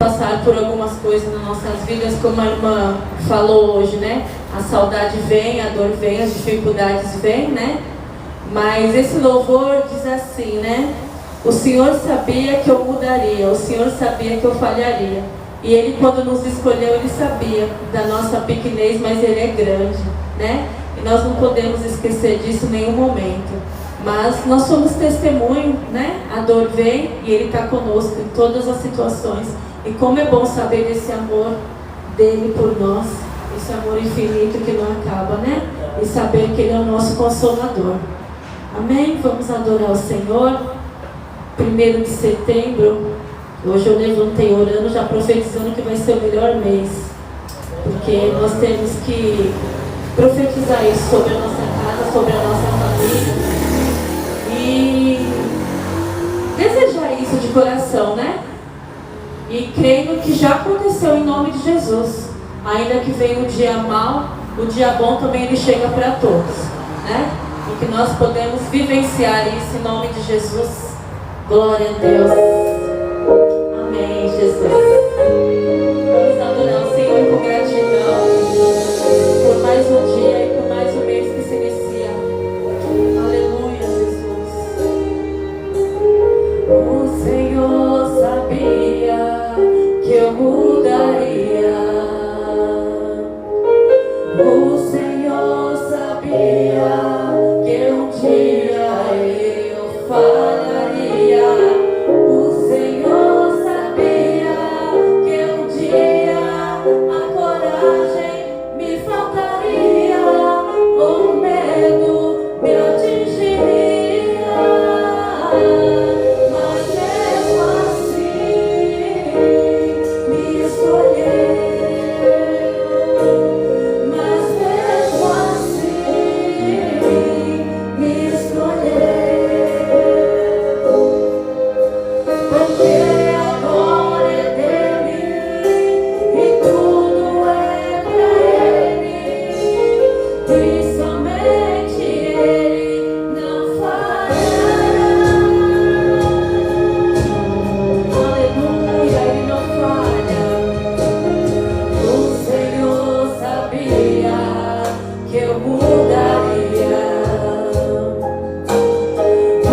Passar por algumas coisas nas nossas vidas, como a irmã falou hoje, né? A saudade vem, a dor vem, as dificuldades vêm, né? Mas esse louvor diz assim, né? O Senhor sabia que eu mudaria, o Senhor sabia que eu falharia. E Ele, quando nos escolheu, Ele sabia da nossa pequenez, mas Ele é grande, né? E nós não podemos esquecer disso em nenhum momento. Mas nós somos testemunho, né? A dor vem e Ele está conosco em todas as situações. E como é bom saber desse amor dele por nós, esse amor infinito que não acaba, né? E saber que Ele é o nosso Consolador. Amém? Vamos adorar o Senhor. 1º de setembro, hoje eu levantei orando, já profetizando que vai ser o melhor mês. Porque nós temos que profetizar isso sobre a nossa casa, sobre a nossa família. E desejar isso de coração, né? E crendo que já aconteceu em nome de Jesus. Ainda que venha o dia mau, o dia bom também ele chega para todos, né? E que nós podemos vivenciar isso em nome de Jesus. Glória a Deus. Amém, Jesus. Vamos adorar o Senhor com gratidão por mais um dia e por mais um mês que se inicia. Aleluia, Jesus. O Senhor sabia que eu mudaria. O Senhor sabia que um dia eu falharia. O Senhor sabia que um dia a coragem me faltaria, o medo me atingiria. Mas mesmo assim me escolheu. Mas mesmo assim me escolheu. Porque a glória é dele e tudo é pra ele, e somente ele não falhará. Aleluia, ele não falha. O Senhor sabia que eu mudaria.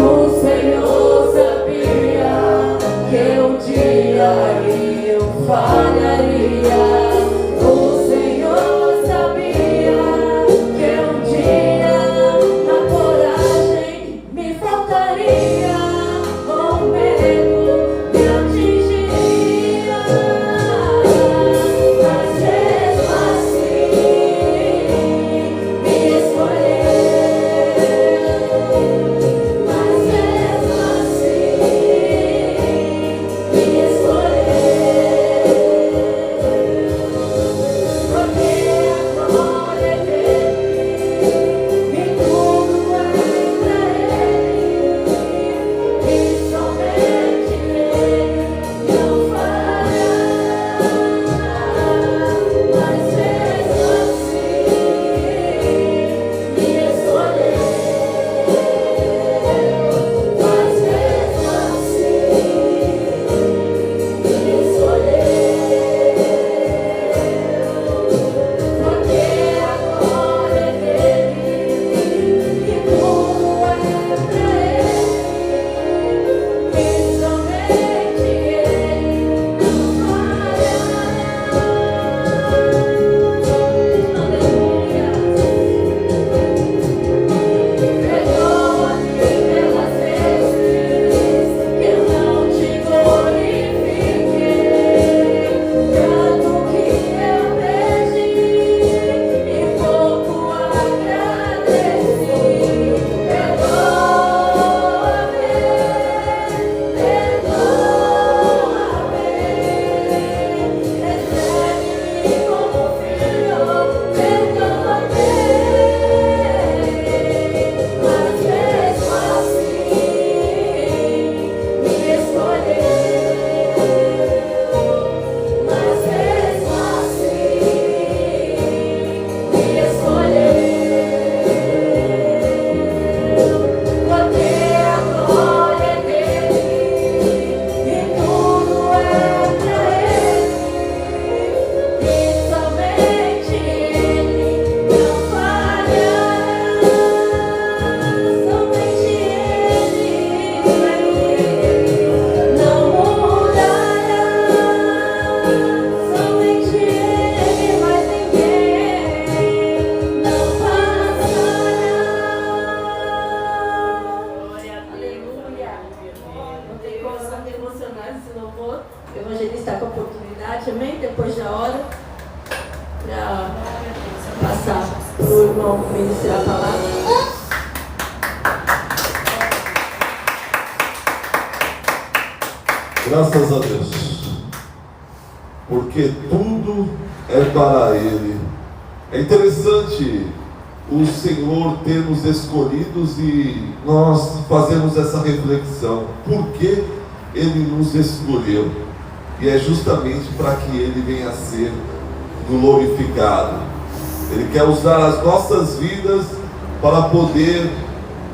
O Senhor sabia que um dia eu falharia. O Senhor sabia que um dia a coragem me faltaria, o medo me atingiria. Mas mesmo assim me escolheu. Mas mesmo assim me escolheu. mais esse louvor. O evangelista está com a oportunidade, amém? Depois da hora, para passar para o irmão ministrar a palavra. Graças a Deus, porque tudo é para Ele. É interessante o Senhor ter nos escolhidos e nós fazemos essa reflexão. Por que Ele nos escolheu? E é justamente para que Ele venha a ser glorificado. Ele quer usar as nossas vidas para poder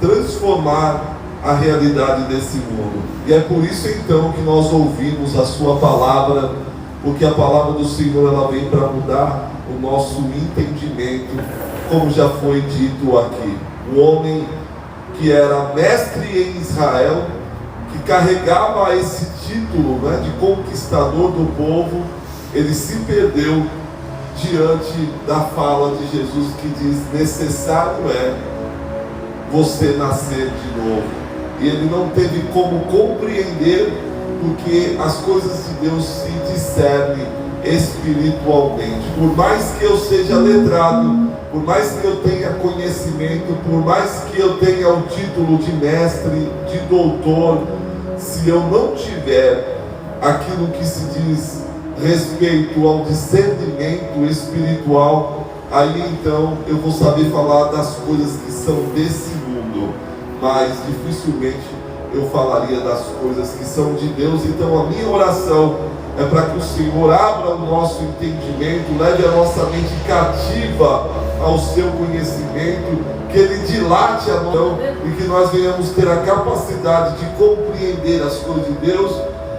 transformar a realidade desse mundo. E é por isso então que nós ouvimos a sua palavra, porque a palavra do Senhor ela vem para mudar o nosso entendimento, como já foi dito aqui. Um homem que era mestre em Israel, que carregava esse título, né, de conquistador do povo, ele se perdeu diante da fala de Jesus que diz: necessário é você nascer de novo. E ele não teve como compreender, porque as coisas de Deus se discernem espiritualmente. Por mais que eu seja letrado, por mais que eu tenha conhecimento, por mais que eu tenha o título de mestre, de doutor, se eu não tiver aquilo que se diz respeito ao discernimento espiritual, aí então eu vou saber falar das coisas que são desse mundo, mas dificilmente eu falaria das coisas que são de Deus. Então a minha oração é para que o Senhor abra o nosso entendimento, leve a nossa mente cativa ao seu conhecimento, que Ele dilate a mão e que nós venhamos ter a capacidade de compreender as coisas de Deus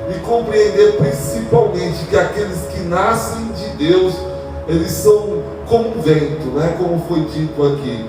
e compreender principalmente que aqueles que nascem de Deus, eles são como um vento, né? Como foi dito aqui,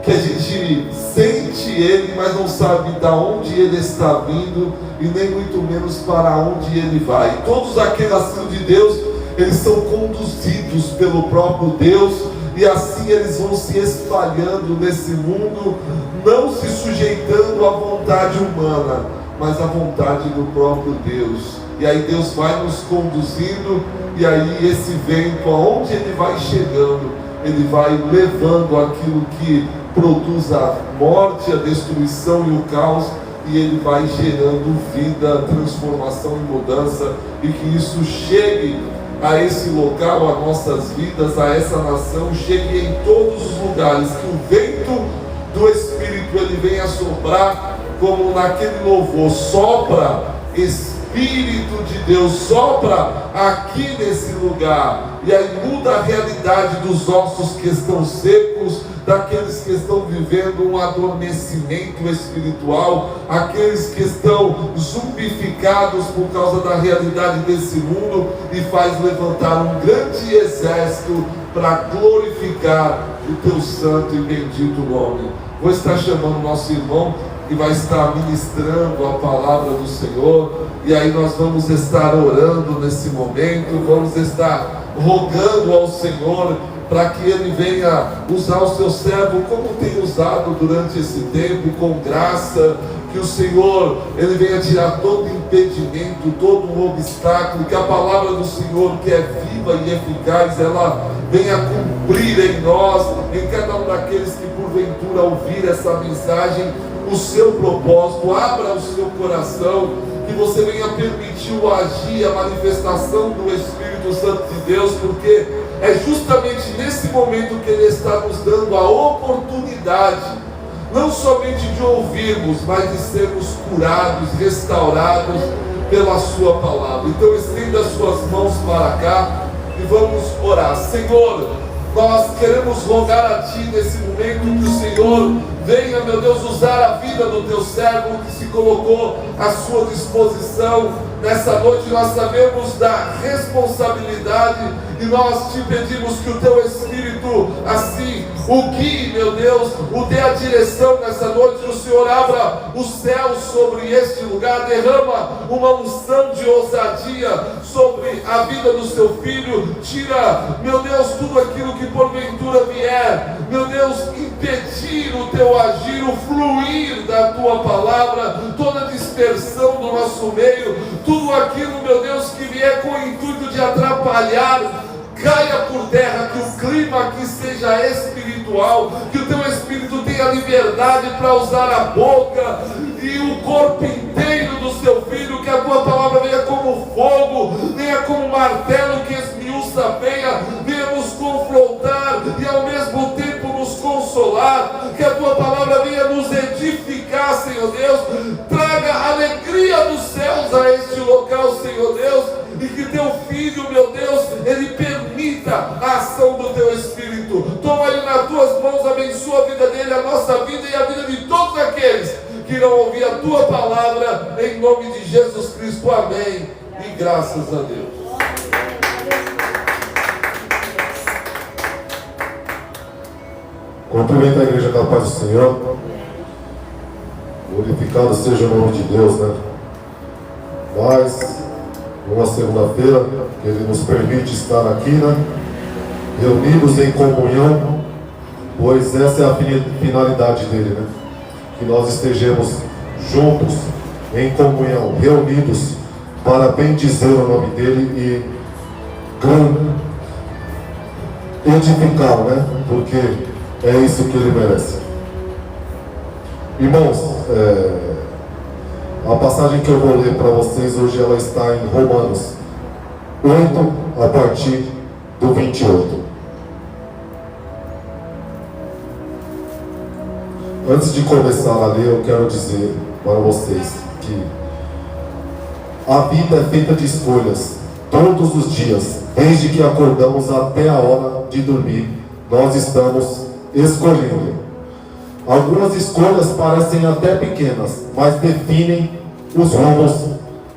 que a gente sente Ele, mas não sabe de onde Ele está vindo e nem muito menos para onde Ele vai. Todos aqueles nascidos de Deus, eles são conduzidos pelo próprio Deus, e assim eles vão se espalhando nesse mundo, não se sujeitando à vontade humana, mas à vontade do próprio Deus. E aí Deus vai nos conduzindo, e aí esse vento, aonde ele vai chegando, ele vai levando aquilo que produz a morte, a destruição e o caos, e ele vai gerando vida, transformação e mudança, e que isso chegue a esse local, a nossas vidas, a essa nação, chegue em todos os lugares, que o vento do Espírito ele venha soprar, como naquele louvor, sopra Espírito de Deus, sopra aqui nesse lugar, e aí muda a realidade dos ossos que estão secos, daqueles que estão vivendo um adormecimento espiritual, aqueles que estão zumbificados por causa da realidade desse mundo, e faz levantar um grande exército para glorificar o teu santo e bendito nome. Vou estar chamando o nosso irmão que vai estar ministrando a palavra do Senhor, e aí nós vamos estar orando nesse momento, vamos estar rogando ao Senhor para que Ele venha usar o seu servo como tem usado durante esse tempo, com graça, que o Senhor Ele venha tirar todo impedimento, todo obstáculo, que a palavra do Senhor, que é viva e eficaz, ela venha cumprir em nós, em cada um daqueles que porventura ouvir essa mensagem, o seu propósito. Abra o seu coração, que você venha permitir o agir, a manifestação do Espírito Santo de Deus, porque é justamente nesse momento que Ele está nos dando a oportunidade, não somente de ouvirmos, mas de sermos curados, restaurados pela sua palavra. Então estenda as suas mãos para cá e vamos orar. Senhor, nós queremos rogar a Ti nesse momento que o Senhor venha, meu Deus, usar a vida do Teu servo que se colocou à sua disposição nessa noite. Nós sabemos da responsabilidade e nós Te pedimos que o Teu Espírito assim o guie, meu Deus, o dê a direção nessa noite. O Senhor abra os céus sobre este lugar, derrama uma unção de ousadia sobre a vida do seu filho. Tira, meu Deus, tudo aquilo que porventura vier, meu Deus, impedir o teu agir, o fluir da tua palavra, toda dispersão do nosso meio, tudo aquilo, meu Deus, que vier com o intuito de atrapalhar, caia por terra. Que o clima aqui seja espiritual, que o teu Espírito tenha liberdade para usar a boca e o corpo inteiro do seu filho, que a tua palavra venha como fogo, venha como martelo que esmiuça, venha nos confrontar e ao mesmo tempo nos consolar, que a tua palavra venha nos edificar, Senhor Deus, traga alegria dos céus a este local, Senhor Deus, e que teu filho, meu Deus, ele permita a ação do teu Espírito. Toma ele nas tuas mãos, abençoa a vida dele, a nossa vida e a vida de todos aqueles que irão ouvir a tua palavra, em nome de Jesus Cristo, amém, e graças a Deus. Cumprimento a igreja com a paz do Senhor. Glorificado seja o nome de Deus, né? Mas, numa segunda-feira, Ele nos permite estar aqui, né? Reunidos em comunhão, pois essa é a finalidade dele, né? Que nós estejamos juntos, em comunhão, reunidos, para bendizer o nome dele e edificá-lo, né? Porque é isso que ele merece. Irmãos, a passagem que eu vou ler para vocês hoje, ela está em Romanos 8, a partir do 28. Antes de começar a ler, eu quero dizer para vocês que a vida é feita de escolhas. Todos os dias, desde que acordamos até a hora de dormir, nós estamos escolhendo. Algumas escolhas parecem até pequenas, mas definem os rumos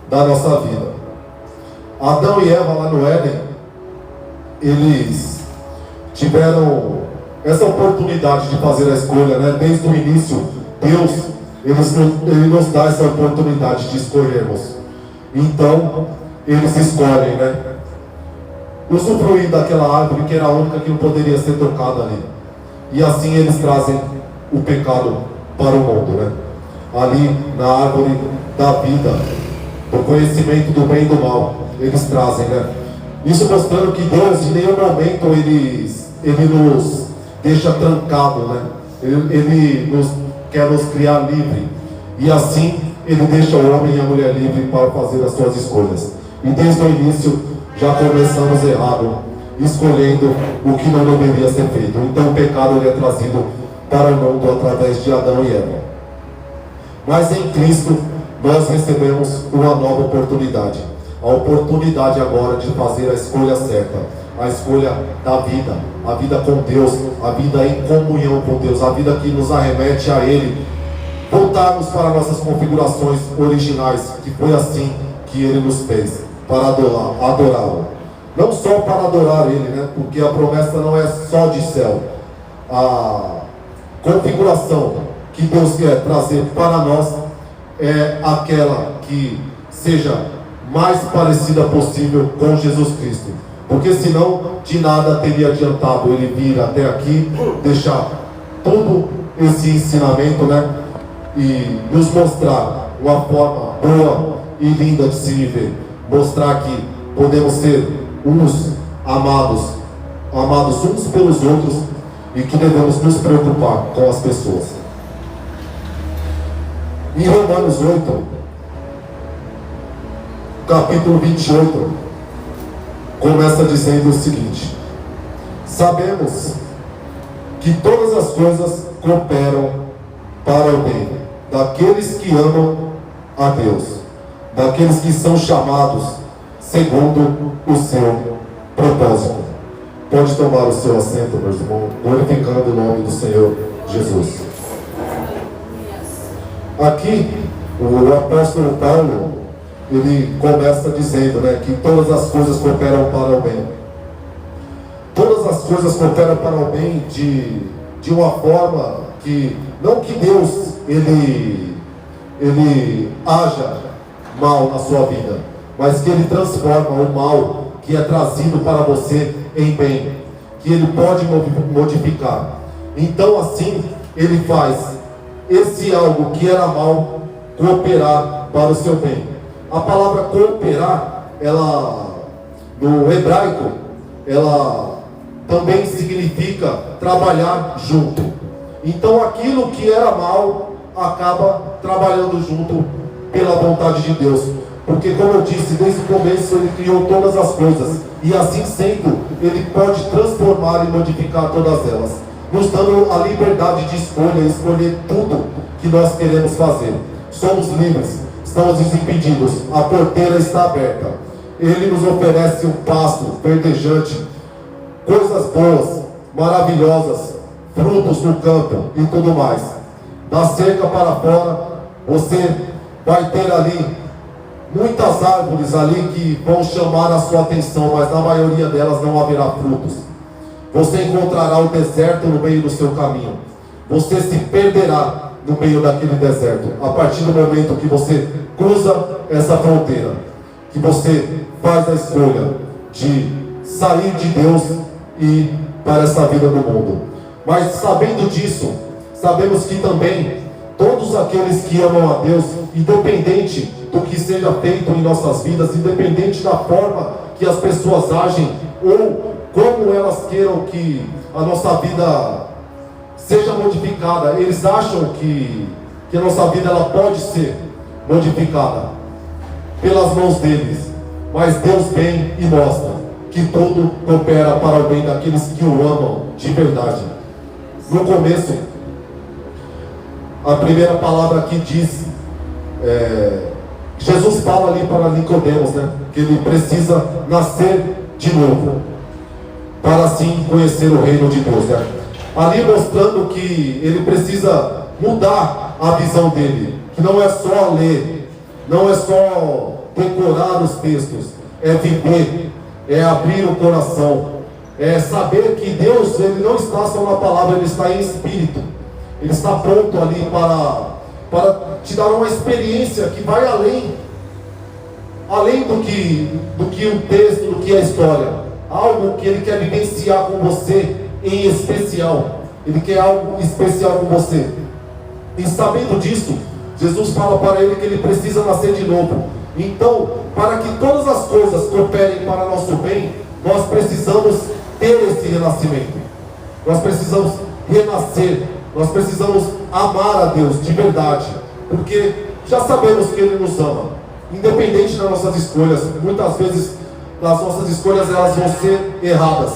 da nossa vida. Adão e Eva lá no Éden, eles tiveram essa oportunidade de fazer a escolha, né? Desde o início, Deus, Ele nos dá essa oportunidade de escolhermos. Então, eles escolhem, né? Usufruir daquela árvore que era a única que não poderia ser tocada ali. E assim eles trazem o pecado para o mundo, né? Ali na árvore da vida, do conhecimento do bem e do mal, eles trazem, né? Isso mostrando que Deus em nenhum momento Ele nos deixa trancado, né? Ele quer nos criar livre. E assim Ele deixa o homem e a mulher livre para fazer as suas escolhas. E desde o início já começamos errado, escolhendo o que não deveria ser feito. Então o pecado ele é trazido para o mundo através de Adão e Eva. Mas em Cristo nós recebemos uma nova oportunidade. A oportunidade agora de fazer a escolha certa, a escolha da vida, a vida com Deus, a vida em comunhão com Deus, a vida que nos arremete a Ele, voltarmos para nossas configurações originais, que foi assim que Ele nos fez, para adorá-lo. Não só para adorar Ele, né? Porque a promessa não é só de céu. A configuração que Deus quer trazer para nós é aquela que seja mais parecida possível com Jesus Cristo. Porque senão de nada teria adiantado Ele vir até aqui, deixar todo esse ensinamento, né? E nos mostrar uma forma boa e linda de se viver. Mostrar que podemos ser uns amados uns pelos outros e que devemos nos preocupar com as pessoas. Em Romanos 8, capítulo 28, começa dizendo o seguinte: sabemos que todas as coisas cooperam para o bem daqueles que amam a Deus, daqueles que são chamados segundo o seu propósito. Pode tomar o seu assento, meus irmãos, glorificando o nome do Senhor Jesus. Aqui, o apóstolo Paulo, ele começa dizendo, né, que todas as coisas cooperam para o bem. Todas todas as coisas cooperam para o bem de uma forma que, não que Deus, ele haja mal na sua vida, mas que Ele transforma o mal que é trazido para você em bem, que Ele pode modificar. Então assim, Ele faz esse algo que era mal cooperar para o seu bem. A palavra cooperar, ela, no hebraico, ela também significa trabalhar junto. Então aquilo que era mal acaba trabalhando junto pela vontade de Deus, porque, como eu disse, desde o começo Ele criou todas as coisas, e assim sendo, Ele pode transformar e modificar todas elas, nos dando a liberdade de escolher tudo que nós queremos fazer. Somos livres, estamos desimpedidos, a porteira está aberta. Ele nos oferece um pasto verdejante, coisas boas, maravilhosas, frutos no campo e tudo mais. Da cerca para fora, você vai ter ali muitas árvores ali que vão chamar a sua atenção, mas na maioria delas não haverá frutos. Você encontrará o deserto no meio do seu caminho. Você se perderá no meio daquele deserto, a partir do momento que você cruza essa fronteira, que você faz a escolha de sair de Deus e ir para essa vida do mundo. Mas sabendo disso, sabemos que também todos aqueles que amam a Deus, independente do que seja feito em nossas vidas, independente da forma que as pessoas agem ou como elas queiram que a nossa vida seja modificada, eles acham que a nossa vida ela pode ser modificada pelas mãos deles, mas Deus vem e mostra que tudo coopera para o bem daqueles que o amam de verdade. No começo, a primeira palavra aqui diz, Jesus fala ali para Nicodemos, né, que ele precisa nascer de novo, para assim conhecer o reino de Deus, né? Ali mostrando que ele precisa mudar a visão dele, que não é só ler, não é só decorar os textos, é viver, é abrir o coração, é saber que Deus, Ele não está só na palavra, Ele está em espírito. Ele está pronto ali para te dar uma experiência que vai além do que o texto, do que a história. Algo que Ele quer vivenciar com você em especial. Ele quer algo especial com você. E sabendo disso, Jesus fala para ele que ele precisa nascer de novo. Então, para que todas as coisas cooperem para nosso bem, nós precisamos ter esse renascimento. Nós precisamos renascer. Nós precisamos amar a Deus de verdade, porque já sabemos que Ele nos ama, independente das nossas escolhas. Muitas vezes as nossas escolhas elas vão ser erradas,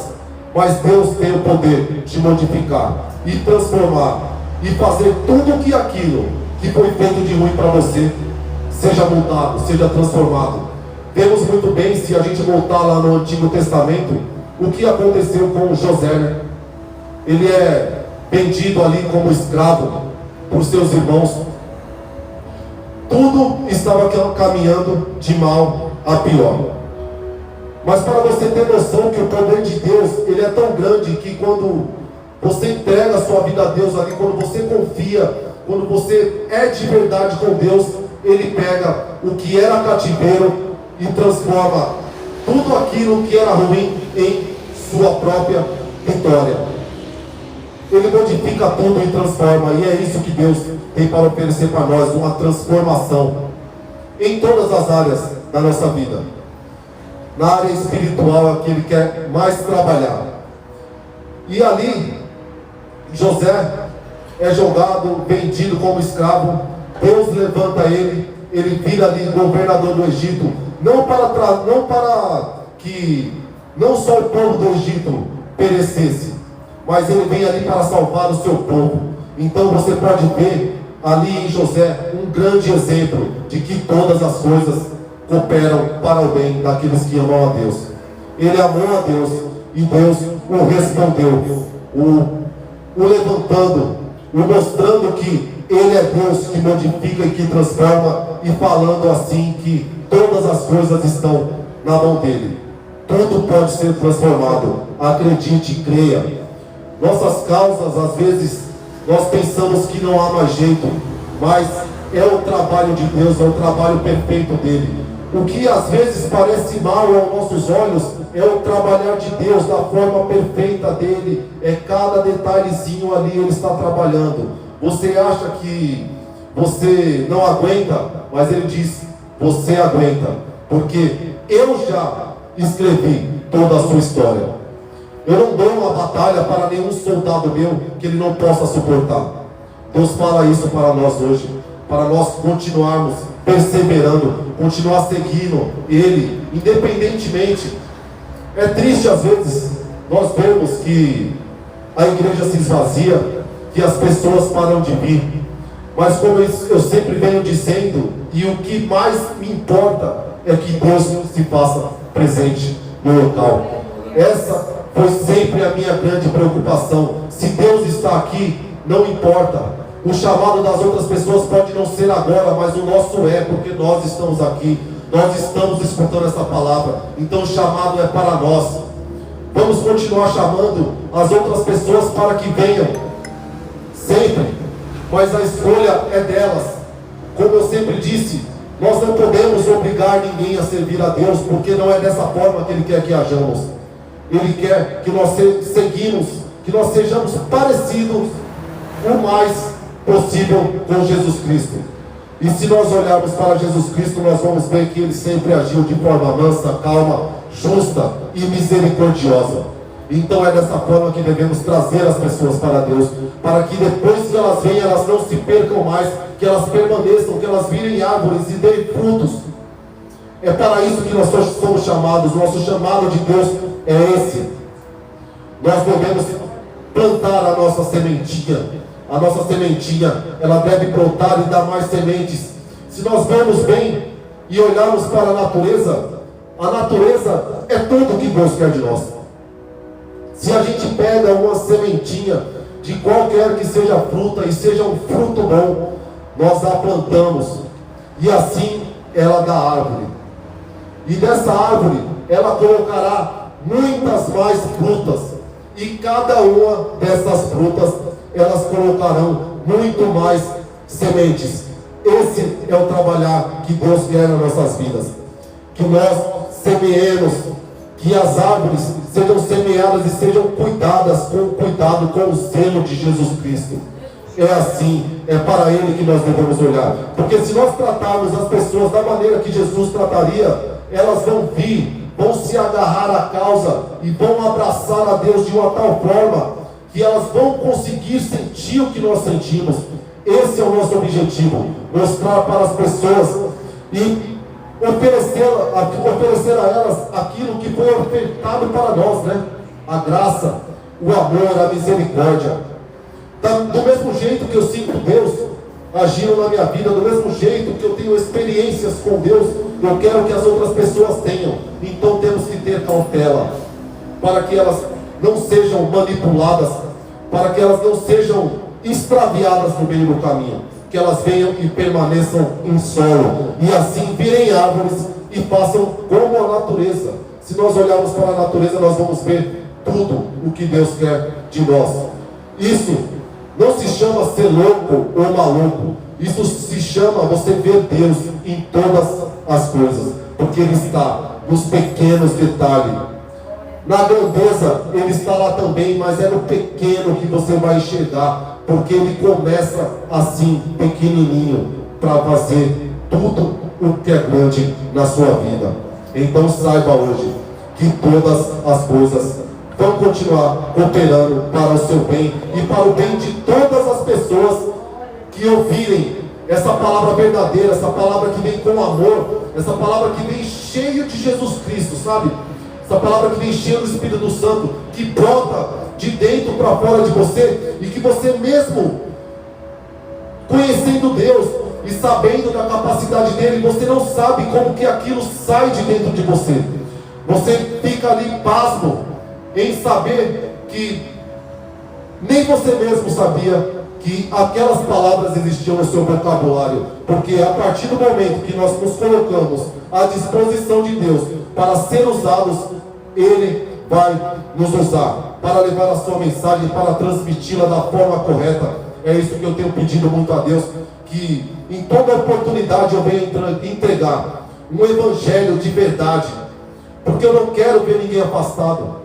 mas Deus tem o poder de modificar e transformar e fazer tudo que aquilo que foi feito de ruim para você seja mudado, seja transformado. Vemos muito bem, se a gente voltar lá no Antigo Testamento, o que aconteceu com José, né? Ele é vendido ali como escravo por seus irmãos. Tudo estava caminhando de mal a pior. Mas para você ter noção que o poder de Deus, ele é tão grande que quando você entrega a sua vida a Deus ali, quando você confia, quando você é de verdade com Deus, Ele pega o que era cativeiro e transforma tudo aquilo que era ruim em sua própria vitória. Ele modifica tudo e transforma, e é isso que Deus tem para oferecer para nós, uma transformação em todas as áreas da nossa vida. Na área espiritual é que Ele quer mais trabalhar. E ali, José é jogado, vendido como escravo. Deus levanta ele vira ali governador do Egito, não para que não só o povo do Egito perecesse, mas ele vem ali para salvar o seu povo. Então você pode ver ali em José um grande exemplo de que todas as coisas cooperam para o bem daqueles que amam a Deus. Ele amou a Deus e Deus o respondeu, o levantando, o mostrando que Ele é Deus que modifica e que transforma, e falando assim que todas as coisas estão na mão dEle. tudo pode ser transformado. Acredite, creia. Nossas causas, às vezes, nós pensamos que não há mais jeito, mas é o trabalho de Deus, é o trabalho perfeito dele. O que às vezes parece mal aos nossos olhos é o trabalhar de Deus da forma perfeita dele. É cada detalhezinho ali ele está trabalhando. Você acha que você não aguenta, mas ele diz: você aguenta, porque eu já escrevi toda a sua história. Eu não dou uma batalha para nenhum soldado meu que ele não possa suportar. Deus fala isso para nós hoje, para nós continuarmos perseverando, continuar seguindo Ele, independentemente. É triste às vezes nós vemos que a igreja se esvazia, que as pessoas param de vir, mas como eu sempre venho dizendo, e o que mais me importa é que Deus se faça presente no local. Essa foi sempre a minha grande preocupação. Se Deus está aqui, não importa. O chamado das outras pessoas pode não ser agora, mas o nosso é, porque nós estamos aqui, nós estamos escutando essa palavra. Então o chamado é para nós. Vamos continuar chamando as outras pessoas para que venham, sempre, mas a escolha é delas. Como eu sempre disse, nós não podemos obrigar ninguém a servir a Deus, porque não é dessa forma que Ele quer que hajamos. Ele quer que nós seguimos, que nós sejamos parecidos o mais possível com Jesus Cristo. E se nós olharmos para Jesus Cristo, nós vamos ver que Ele sempre agiu de forma mansa, calma, justa e misericordiosa. Então é dessa forma que devemos trazer as pessoas para Deus, para que depois que elas venham, elas não se percam mais, que elas permaneçam, que elas virem árvores e deem frutos. É para isso que nós somos chamados. Nosso chamado de Deus é esse. Nós devemos plantar a nossa sementinha. A nossa sementinha, ela deve brotar e dar mais sementes. Se nós vemos bem e olharmos para a natureza é tudo que Deus quer de nós. Se a gente pega uma sementinha de qualquer que seja a fruta e seja um fruto bom, nós a plantamos e assim ela dá árvore. E dessa árvore ela colocará muitas mais frutas, e cada uma dessas frutas elas colocarão muito mais sementes. Esse é o trabalhar que Deus quer nas nossas vidas, que nós semeemos, que as árvores sejam semeadas e sejam cuidadas com cuidado, com o zelo de Jesus Cristo. É assim, é para Ele que nós devemos olhar, porque se nós tratarmos as pessoas da maneira que Jesus trataria, elas vão vir, vão se agarrar à causa e vão abraçar a Deus de uma tal forma que elas vão conseguir sentir o que nós sentimos. Esse é o nosso objetivo, mostrar para as pessoas e oferecer a elas aquilo que foi ofertado para nós, né? A graça, o amor, a misericórdia. Do mesmo jeito que eu sinto Deus agindo na minha vida, do mesmo jeito que eu tenho experiências com Deus, eu quero que as outras pessoas tenham. Então temos que ter cautela, para que elas não sejam manipuladas, para que elas não sejam extraviadas no meio do caminho, que elas venham e permaneçam em solo, e assim virem árvores e façam como a natureza. Se nós olharmos para a natureza, nós vamos ver tudo o que Deus quer de nós. Isso não se chama ser louco ou maluco, isso se chama você ver Deus em todas as coisas, porque Ele está nos pequenos detalhes. Na grandeza Ele está lá também, mas é no pequeno que você vai enxergar, porque Ele começa assim, pequenininho, para fazer tudo o que é grande na sua vida. Então saiba hoje que todas as coisas vão continuar operando para o seu bem e para o bem de todas as pessoas que ouvirem essa palavra verdadeira, essa palavra que vem com amor, essa palavra que vem cheio de Jesus Cristo, sabe? Essa palavra que vem cheia do Espírito Santo, que brota de dentro para fora de você, e que você mesmo, conhecendo Deus e sabendo da capacidade dele, você não sabe como que aquilo sai de dentro de você. Você fica ali pasmo em saber que nem você mesmo sabia que aquelas palavras existiam no seu vocabulário, porque a partir do momento que nós nos colocamos à disposição de Deus para ser usados Ele vai nos usar para levar a sua mensagem, para transmiti-la da forma correta. É isso que eu tenho pedido muito a Deus, que em toda oportunidade eu venha entregar um evangelho de verdade, porque eu não quero ver ninguém afastado.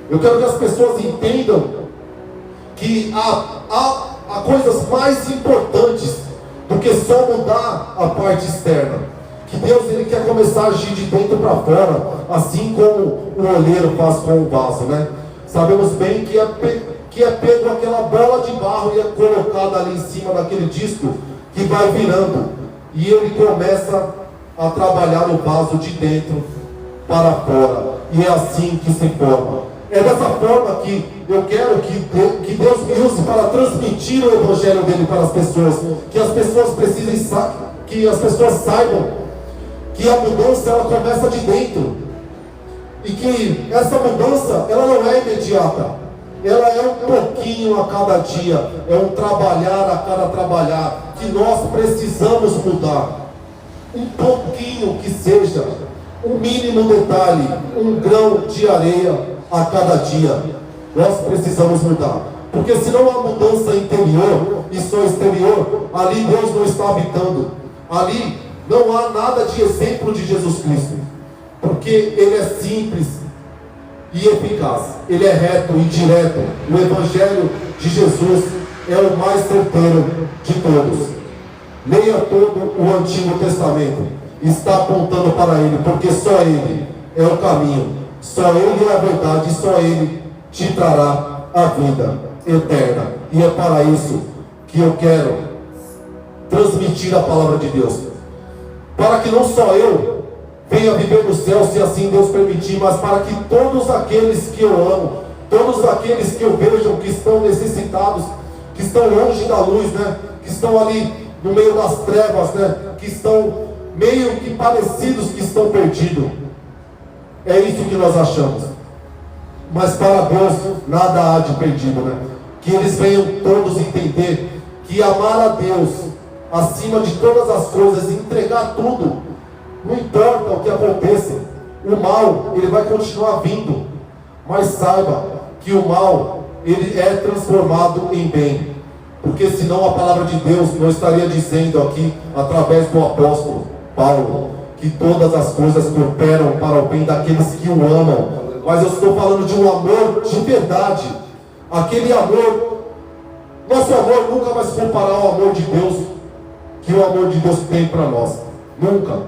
Eu quero que as pessoas entendam que há coisas mais importantes do que só mudar a parte externa. Que Deus, Ele quer começar a agir de dentro para fora, assim como o olheiro faz com o vaso, né? Sabemos bem que é pego aquela bola de barro e é colocada ali em cima daquele disco que vai virando, e ele começa a trabalhar o vaso de dentro para fora, e é assim que se forma. É dessa forma que eu quero que Deus me use para transmitir o evangelho dele para as pessoas, que as pessoas que as pessoas saibam que a mudança ela começa de dentro, e que essa mudança ela não é imediata, ela é um pouquinho a cada dia, é um trabalhar a cada trabalhar, que nós precisamos mudar, um pouquinho que seja, um mínimo detalhe, um grão de areia a cada dia, nós precisamos mudar, porque se não há mudança interior e só exterior, ali Deus não está habitando, ali não há nada de exemplo de Jesus Cristo, porque Ele é simples e eficaz, Ele é reto e direto. O Evangelho de Jesus é o mais certeiro de todos. Leia todo o Antigo Testamento, está apontando para Ele, porque só Ele é o caminho, só Ele é a verdade, só Ele te trará a vida eterna. E é para isso que eu quero transmitir a palavra de Deus, para que não só eu venha viver no céu, se assim Deus permitir, mas para que todos aqueles que eu amo, todos aqueles que eu vejo que estão necessitados, que estão longe da luz, né? Que estão ali no meio das trevas, né? Que estão meio que parecidos que estão perdidos. É isso que nós achamos. Mas para Deus nada há de perdido, né? Que eles venham todos entender que amar a Deus acima de todas as coisas, entregar tudo, não importa o que aconteça, o mal ele vai continuar vindo, mas saiba que o mal ele é transformado em bem, porque senão a palavra de Deus não estaria dizendo aqui através do apóstolo Paulo que todas as coisas cooperam para o bem daqueles que o amam. Mas eu estou falando de um amor de verdade, aquele amor, nosso amor nunca vai se comparar ao amor de Deus, que o amor de Deus tem para nós, nunca.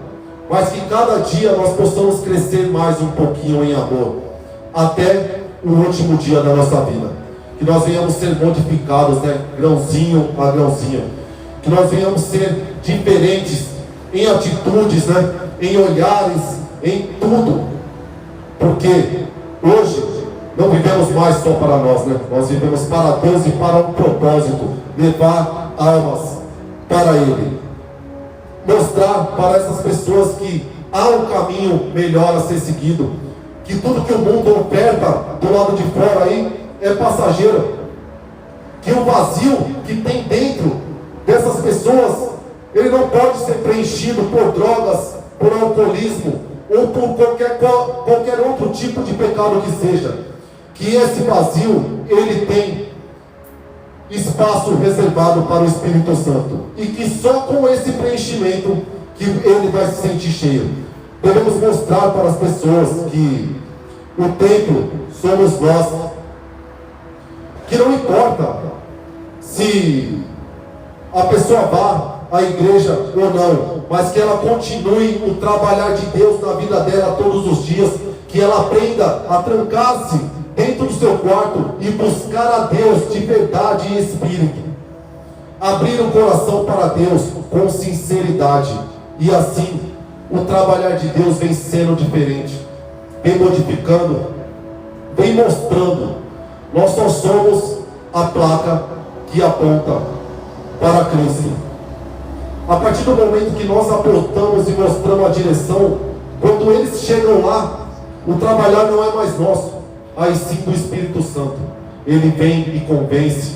Mas que cada dia nós possamos crescer mais um pouquinho em amor, até o último dia da nossa vida. Que nós venhamos ser modificados, né? Grãozinho a grãozinho. Que nós venhamos ser diferentes em atitudes, né? Em olhares, em tudo. Porque hoje não vivemos mais só para nós, né? Nós vivemos para Deus e para um propósito, levar almas para Ele, mostrar para essas pessoas que há um caminho melhor a ser seguido, que tudo que o mundo oferta do lado de fora aí é passageiro, que o vazio que tem dentro dessas pessoas, ele não pode ser preenchido por drogas, por alcoolismo ou por qualquer outro tipo de pecado que seja, que esse vazio ele tem espaço reservado para o Espírito Santo, e que só com esse preenchimento que ele vai se sentir cheio. Devemos mostrar para as pessoas que o templo somos nós, que não importa se a pessoa vá à igreja ou não, mas que ela continue o trabalhar de Deus na vida dela todos os dias, que ela aprenda a trancar-se dentro do seu quarto e buscar a Deus de verdade e espírito, abrir o coração para Deus com sinceridade, e assim o trabalhar de Deus vem sendo diferente, vem modificando, vem mostrando. Nós só somos a placa que aponta para Cristo. A partir do momento que nós apontamos e mostramos a direção, quando eles chegam lá, o trabalhar não é mais nosso, aí sim do Espírito Santo. Ele vem e convence,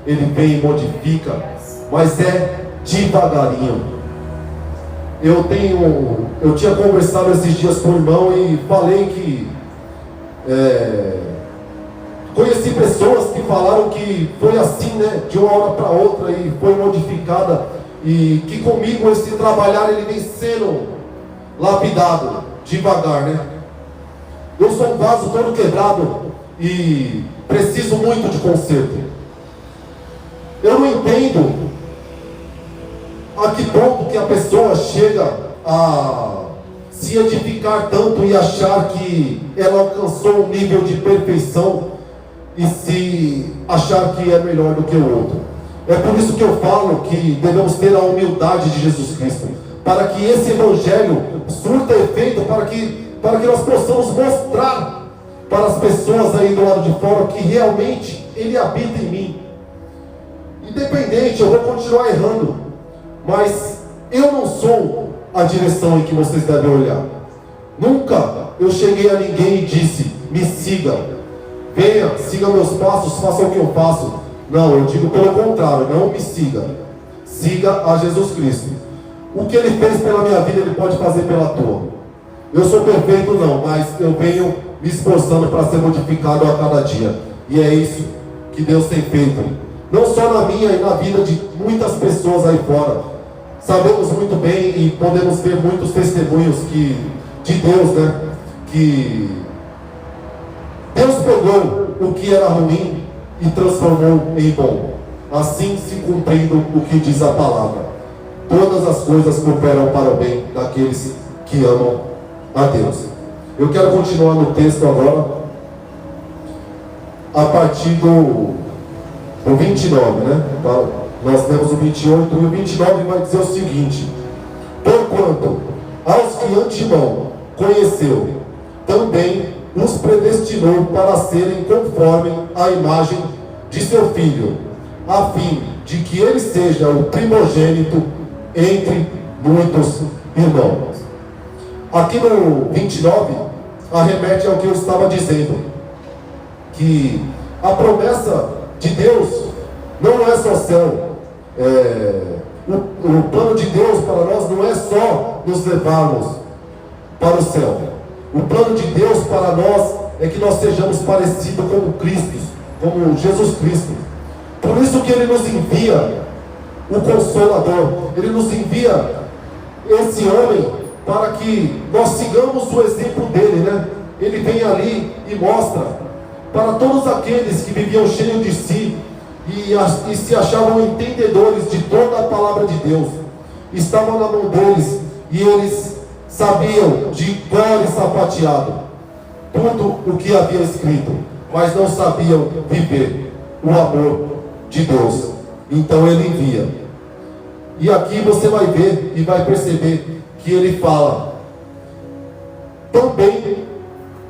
ele vem e modifica, mas é devagarinho. Eu tinha conversado esses dias com o irmão e falei que Conheci pessoas que falaram que foi assim, né, de uma hora para outra e foi modificada, e que comigo esse trabalhar ele vem sendo lapidado devagar, né? Eu sou um vaso todo quebrado e preciso muito de conserto. Eu não entendo a que ponto que a pessoa chega a se edificar tanto e achar que ela alcançou um nível de perfeição e se achar que é melhor do que o outro. É por isso que eu falo que devemos ter a humildade de Jesus Cristo, para que esse evangelho surta efeito, para que nós possamos mostrar para as pessoas aí do lado de fora que realmente Ele habita em mim. Independente, eu vou continuar errando, mas eu não sou a direção em que vocês devem olhar. Nunca eu cheguei a ninguém e disse: me siga, venha, siga meus passos, faça o que eu faço. Não, eu digo pelo contrário: não me siga, siga a Jesus Cristo. O que Ele fez pela minha vida, Ele pode fazer pela tua. Eu sou perfeito não, mas eu venho me esforçando para ser modificado a cada dia, e é isso que Deus tem feito, não só na minha e na vida de muitas pessoas aí fora. Sabemos muito bem e podemos ver muitos testemunhos de Deus, né? Que Deus pegou o que era ruim e transformou em bom, assim se cumprindo o que diz a palavra: todas as coisas cooperam para o bem daqueles que amam a Deus. Eu quero continuar no texto agora, a partir do 29, né? Nós temos o 28 e o 29 vai dizer o seguinte: porquanto aos que antemão conheceu, também os predestinou para serem conforme a imagem de seu Filho, a fim de que ele seja o primogênito entre muitos irmãos. Aqui no 29, arremete ao que eu estava dizendo, que a promessa de Deus não é só céu. O plano de Deus para nós não é só nos levarmos para o céu. O plano de Deus para nós é que nós sejamos parecidos com Cristo, como Jesus Cristo. Por isso que Ele nos envia o Consolador, Ele nos envia esse homem para que nós sigamos o exemplo dele, né? Ele vem ali e mostra para todos aqueles que viviam cheios de si e se achavam entendedores de toda a palavra de Deus, estavam na mão deles e eles sabiam de cor e sapateado tudo o que havia escrito, mas não sabiam viver o amor de Deus. Então Ele envia. E aqui você vai ver e vai perceber que Ele fala: também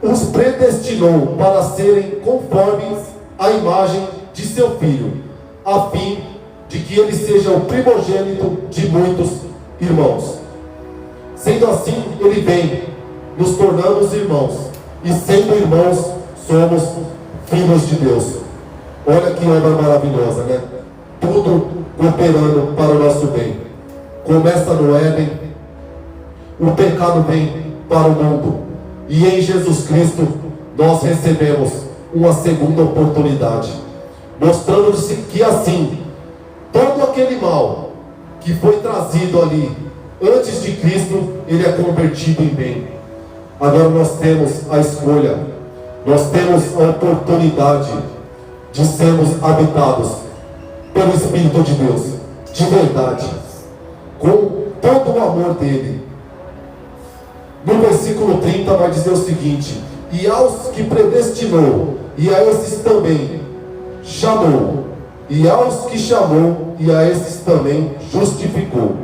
os predestinou para serem conformes à imagem de seu Filho, a fim de que ele seja o primogênito de muitos irmãos. Sendo assim, ele vem nos tornando irmãos, e sendo irmãos, somos filhos de Deus. Olha que obra maravilhosa, né? Tudo cooperando para o nosso bem. Começa no Éden, o pecado vem para o mundo, e em Jesus Cristo nós recebemos uma segunda oportunidade, mostrando-nos que assim, todo aquele mal que foi trazido ali antes de Cristo, ele é convertido em bem. Agora nós temos a escolha, nós temos a oportunidade de sermos habitados pelo Espírito de Deus, de verdade, com todo o amor dele. No versículo 30 vai dizer o seguinte: e aos que predestinou, e a esses também chamou, e aos que chamou, e a esses também justificou,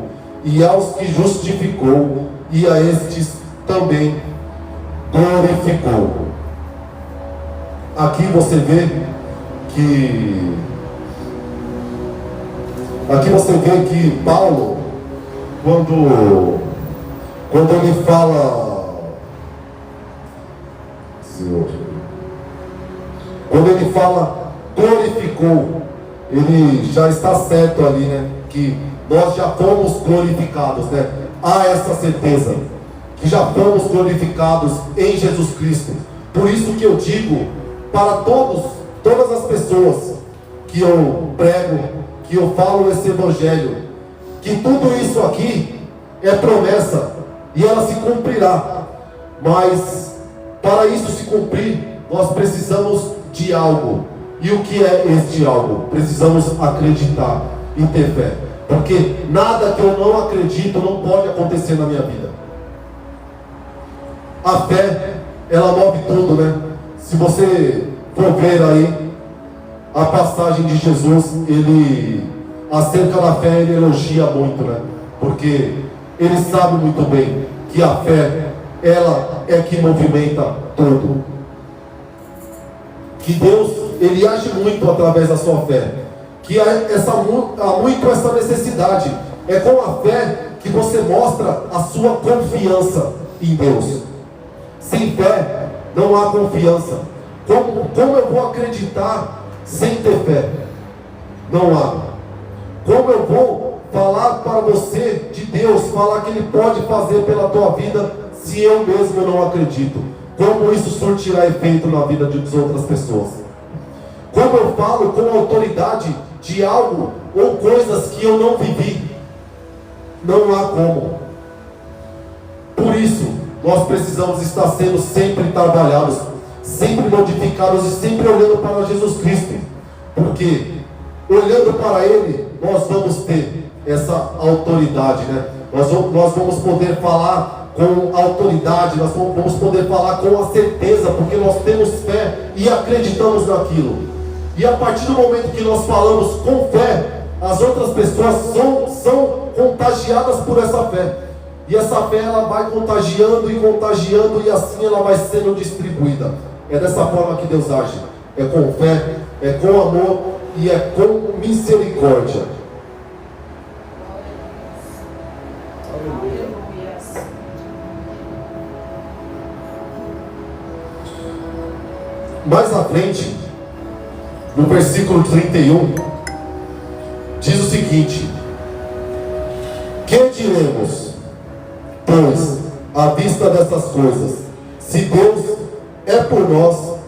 e aos que justificou, e a estes também glorificou. Aqui você vê que Paulo, quando ele fala, quando ele fala glorificou, ele já está certo ali, né? Que nós já fomos glorificados, né? Há essa certeza que já fomos glorificados em Jesus Cristo, Por isso que eu digo para todas as pessoas que eu prego, que eu falo esse evangelho, que tudo isso aqui é promessa e ela se cumprirá. Mas para isso se cumprir, nós precisamos de algo. E o que é este algo? Precisamos acreditar e ter fé. Porque nada que eu não acredito não pode acontecer na minha vida. A fé, ela move tudo, né? Se você for ver aí a passagem de Jesus, ele, acerca da fé, ele elogia muito, né? Porque ele sabe muito bem que a fé, ela é que movimenta tudo. Que Deus, ele age muito através da sua fé. Que há muito essa necessidade. É com a fé que você mostra a sua confiança em Deus. Sem fé não há confiança. Como eu vou acreditar sem ter fé? Não há. Como eu vou falar para você de Deus, falar que Ele pode fazer pela tua vida, se eu mesmo não acredito? Como isso surtirá efeito na vida de outras pessoas? Como eu falo com autoridade de algo ou coisas que eu não vivi? Não há como. Por isso, nós precisamos estar sendo sempre trabalhados, sempre modificados e sempre olhando para Jesus Cristo. Porque olhando para Ele, nós vamos ter essa autoridade, né? Nós vamos poder falar com autoridade, nós vamos poder falar com a certeza, porque nós temos fé e acreditamos naquilo. E a partir do momento que nós falamos com fé, as outras pessoas são contagiadas por essa fé. E essa fé, ela vai contagiando e assim ela vai sendo distribuída. É dessa forma que Deus age. É com fé, é com amor e é com misericórdia. Mais à frente, no versículo 31, diz o seguinte: que diremos, pois, à vista dessas coisas? Se Deus é por nós,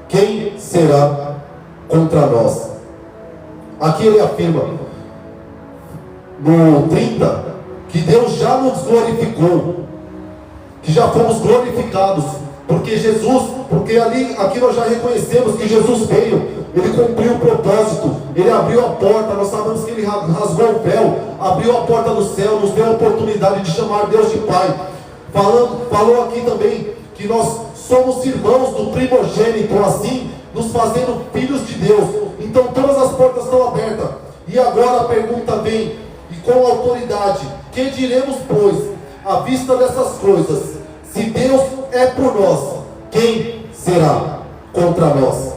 quem será contra nós? Aqui ele afirma, no 30, que Deus já nos glorificou, que já fomos glorificados, porque aqui nós já reconhecemos que Jesus veio, Ele cumpriu o propósito, Ele abriu a porta, nós sabemos que Ele rasgou o véu, abriu a porta do céu, nos deu a oportunidade de chamar Deus de Pai. Falou aqui também que nós somos irmãos do primogênito, assim nos fazendo filhos de Deus. Então todas as portas estão abertas. E agora a pergunta vem, e com autoridade: que diremos, pois, à vista dessas coisas? Se Deus é por nós, quem será contra nós?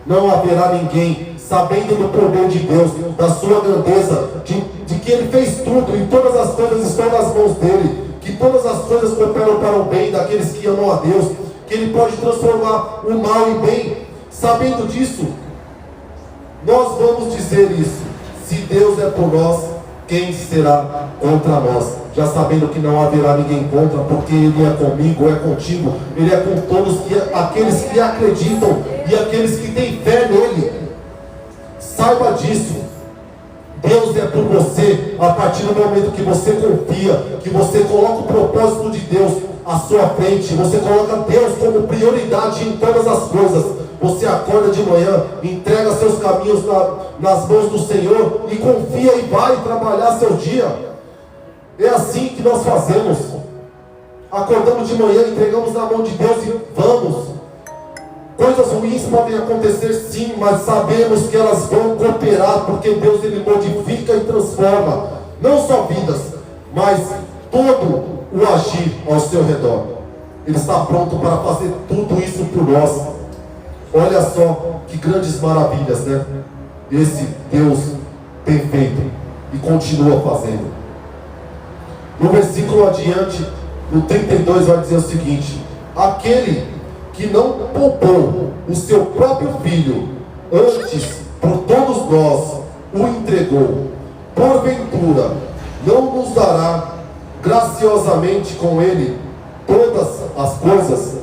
Não haverá ninguém, sabendo do poder de Deus, da sua grandeza, de que Ele fez tudo e todas as coisas estão nas mãos dEle, que todas as coisas cooperam para o bem daqueles que amam a Deus, que Ele pode transformar o mal em bem. Sabendo disso, nós vamos dizer isso: se Deus é por nós, quem será contra nós? Já sabendo que não haverá ninguém contra, porque Ele é comigo, é contigo, Ele é com todos aqueles que acreditam e aqueles que têm fé nele. Saiba disso. Deus é por você a partir do momento que você confia, que você coloca o propósito de Deus à sua frente, você coloca Deus como prioridade em todas as coisas. Você acorda de manhã, entrega seus caminhos nas mãos do Senhor e confia e vai trabalhar seu dia. É assim que nós fazemos. Acordamos de manhã, entregamos na mão de Deus e vamos. Coisas ruins podem acontecer sim, mas sabemos que elas vão cooperar, porque Deus, Ele modifica e transforma, não só vidas, mas todo o agir ao seu redor. Ele está pronto para fazer tudo isso por nós. Olha só que grandes maravilhas, né? Esse Deus tem feito e continua fazendo. No versículo adiante, no 32, vai dizer o seguinte: aquele que não poupou o seu próprio filho, antes por todos nós o entregou, porventura não nos dará graciosamente com ele todas as coisas?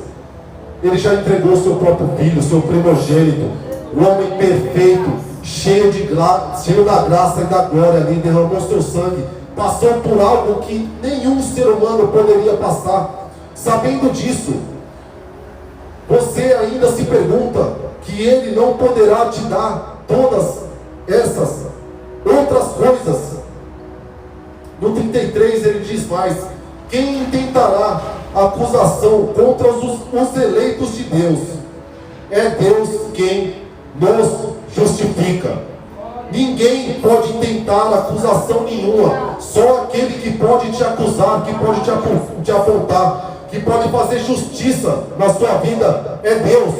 Ele já entregou o seu próprio filho, o seu primogênito, o homem perfeito, cheio da graça e da glória ali, derramou seu sangue, passou por algo que nenhum ser humano poderia passar. Sabendo disso, você ainda se pergunta que Ele não poderá te dar todas essas outras coisas. No 33 ele diz mais: quem intentará acusação contra os eleitos de Deus? É Deus quem nos justifica. Ninguém pode tentar acusação nenhuma. Só aquele que pode te acusar, que pode te apontar, que pode fazer justiça na sua vida é Deus.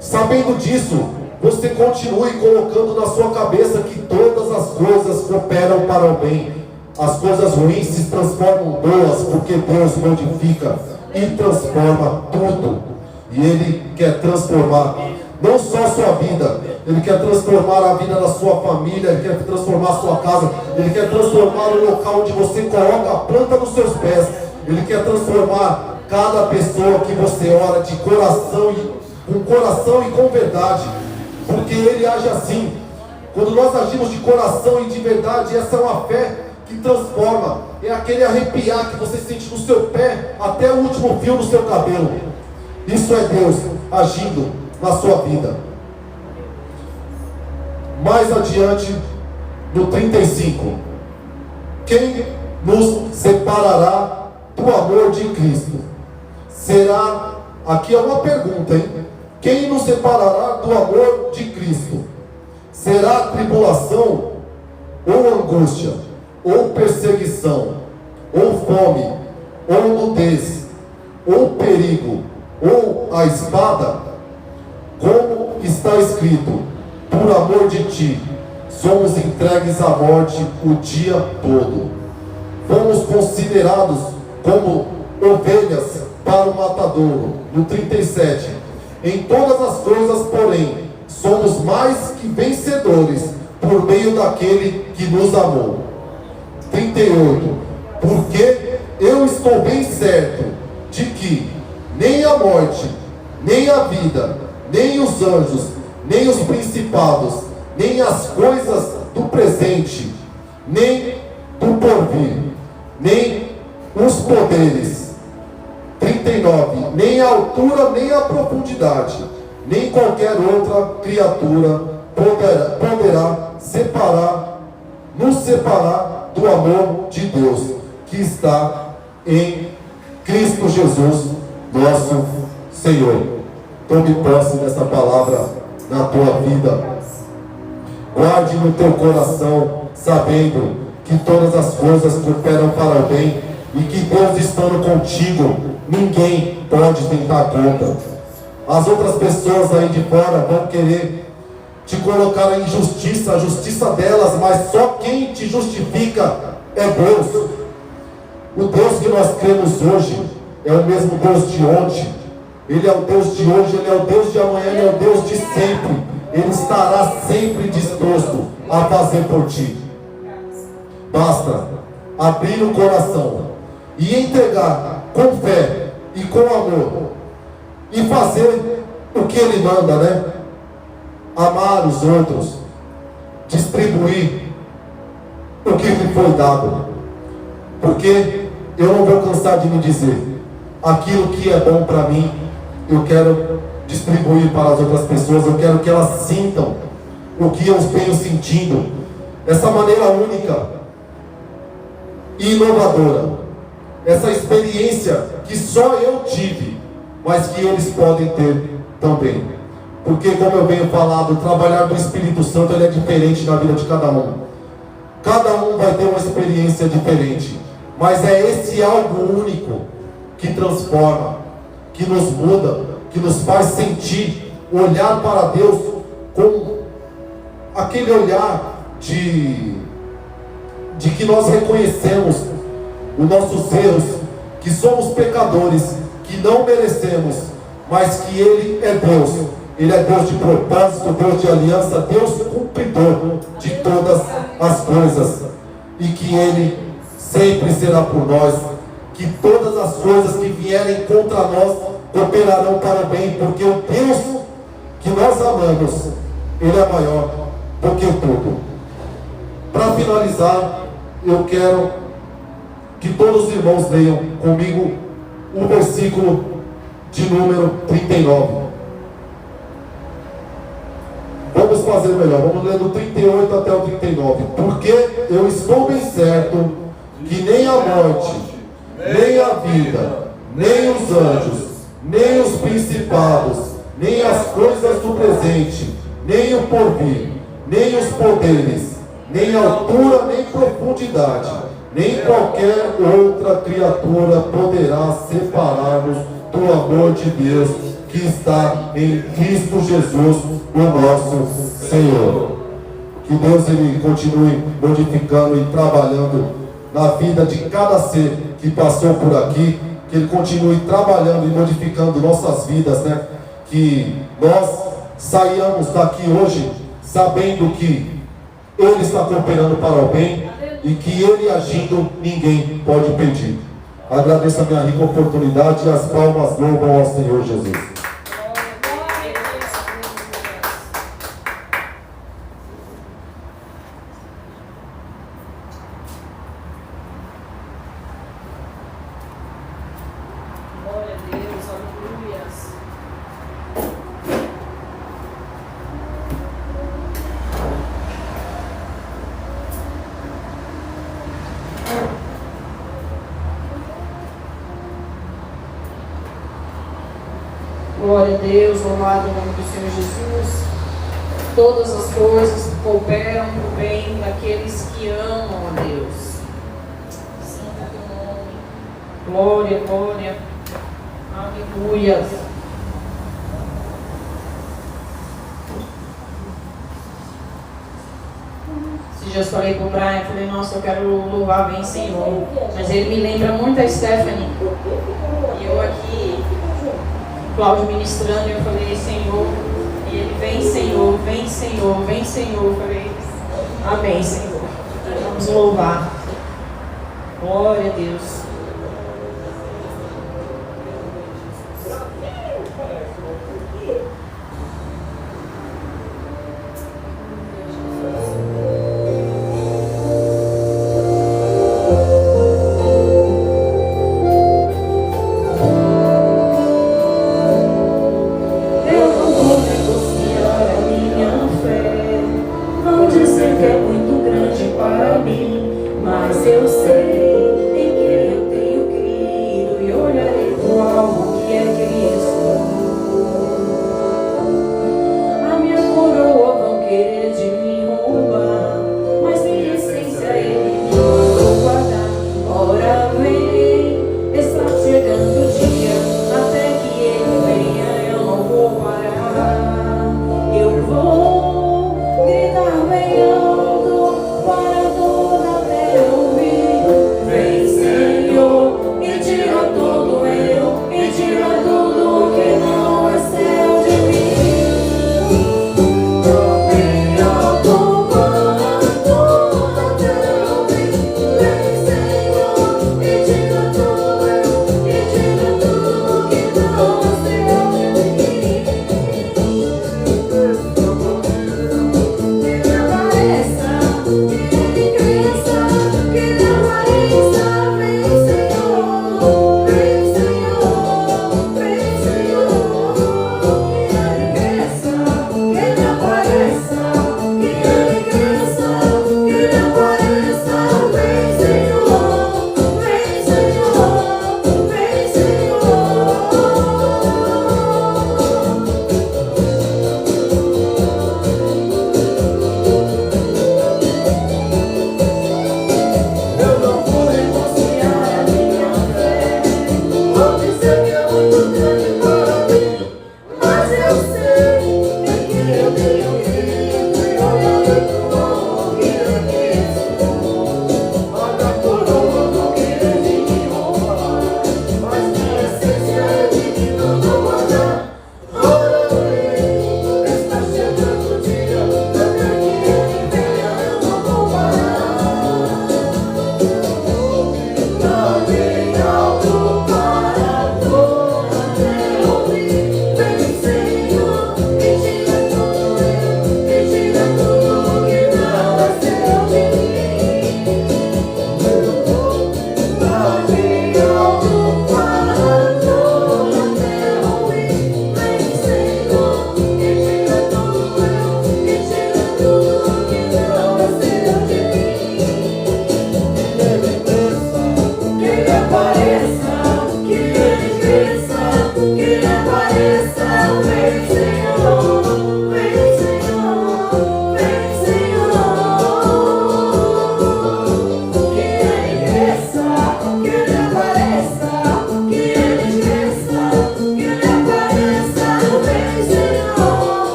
Sabendo disso, você continue colocando na sua cabeça que todas as coisas cooperam para o bem. As coisas ruins se transformam boas, porque Deus modifica e transforma tudo. E Ele quer transformar não só a sua vida, Ele quer transformar a vida da sua família, Ele quer transformar a sua casa, Ele quer transformar o local onde você coloca a planta dos seus pés. Ele quer transformar cada pessoa que você ora de coração com coração e com verdade, porque Ele age assim. Quando nós agimos de coração e de verdade, essa é uma fé que transforma. É aquele arrepiar que você sente no seu pé até o último fio do seu cabelo. Isso é Deus agindo na sua vida. Mais adiante, no 35, quem nos separará do amor de Cristo? Será, aqui é uma pergunta, hein? Quem nos separará do amor de Cristo? Será tribulação, ou angústia, ou perseguição, ou fome, ou nudez, ou perigo, ou a espada? Como está escrito: por amor de ti, somos entregues à morte o dia todo. Fomos considerados como ovelhas para o matadouro. No 37, em todas as coisas, porém, somos mais que vencedores por meio daquele que nos amou. 38, porque eu estou bem certo de que nem a morte, nem a vida, nem os anjos, nem os principados, nem as coisas do presente, nem do porvir, nem os poderes. 39, nem a altura, nem a profundidade, nem qualquer outra criatura poderá nos separar do amor de Deus, que está em Cristo Jesus, nosso Senhor. Tome posse dessa palavra na tua vida. Guarde no teu coração, sabendo que todas as coisas cooperam para o bem, e que Deus estando contigo, ninguém pode tentar contra. As outras pessoas aí de fora vão querer te colocar em justiça, a justiça delas, mas só quem te justifica é Deus. O Deus que nós cremos hoje é o mesmo Deus de ontem. Ele é o Deus de hoje, Ele é o Deus de amanhã, Ele é o Deus de sempre. Ele estará sempre disposto a fazer por ti. Basta abrir o coração e entregar com fé e com amor, e fazer o que Ele manda, né? Amar os outros, distribuir o que lhe foi dado. Porque eu não vou cansar de me dizer, aquilo que é bom para mim, eu quero distribuir para as outras pessoas. Eu quero que elas sintam o que eu venho sentindo, essa maneira única e inovadora, essa experiência que só eu tive, mas que eles podem ter também. Porque, como eu venho falado, o trabalhar do Espírito Santo ele é diferente na vida de cada um. Cada um vai ter uma experiência diferente, mas é esse algo único que transforma, que nos muda, que nos faz sentir, olhar para Deus com aquele olhar de que nós reconhecemos os nossos erros, que somos pecadores, que não merecemos, mas que Ele é Deus. Ele é Deus de propósito, Deus de aliança, Deus cumpridor de todas as coisas, e que Ele sempre será por nós, que todas as coisas que vierem contra nós cooperarão para o bem, porque o Deus que nós amamos, Ele é maior do que tudo. Para finalizar, eu quero que todos os irmãos leiam comigo o versículo de número 39. Vamos fazer melhor, vamos ler do 38 até o 39. Porque eu estou bem certo que nem a morte, nem a vida, nem os anjos, nem os principados, nem as coisas do presente, nem o porvir, nem os poderes, nem altura, nem profundidade, nem qualquer outra criatura poderá separar-nos do amor de Deus que está em Cristo Jesus, o nosso Senhor. Que Deus Ele continue modificando e trabalhando na vida de cada ser que passou por aqui, que Ele continue trabalhando e modificando nossas vidas, né? Que nós saiamos daqui hoje sabendo que Ele está cooperando para o bem e que Ele agindo, ninguém pode impedir. Agradeço a minha rica oportunidade e as palmas louvam ao Senhor Jesus. Glória a Deus, aleluias. Glória a Deus, louvado o nome do Senhor Jesus. Todas as coisas cooperam para o bem daqueles que amam a Deus. Santo é teu nome. Glória, glória. Aleluia. Esses dias falei pro Brian, falei, nossa, eu quero louvar bem Senhor. Mas ele me lembra muito a Stephanie. E eu aqui, Cláudio ministrando, eu falei, Senhor. E ele, vem Senhor, vem Senhor, vem Senhor. Eu falei, amém Senhor. Vamos louvar. Glória a Deus. Dizer que é muito grande para mim, mas eu sei em quem eu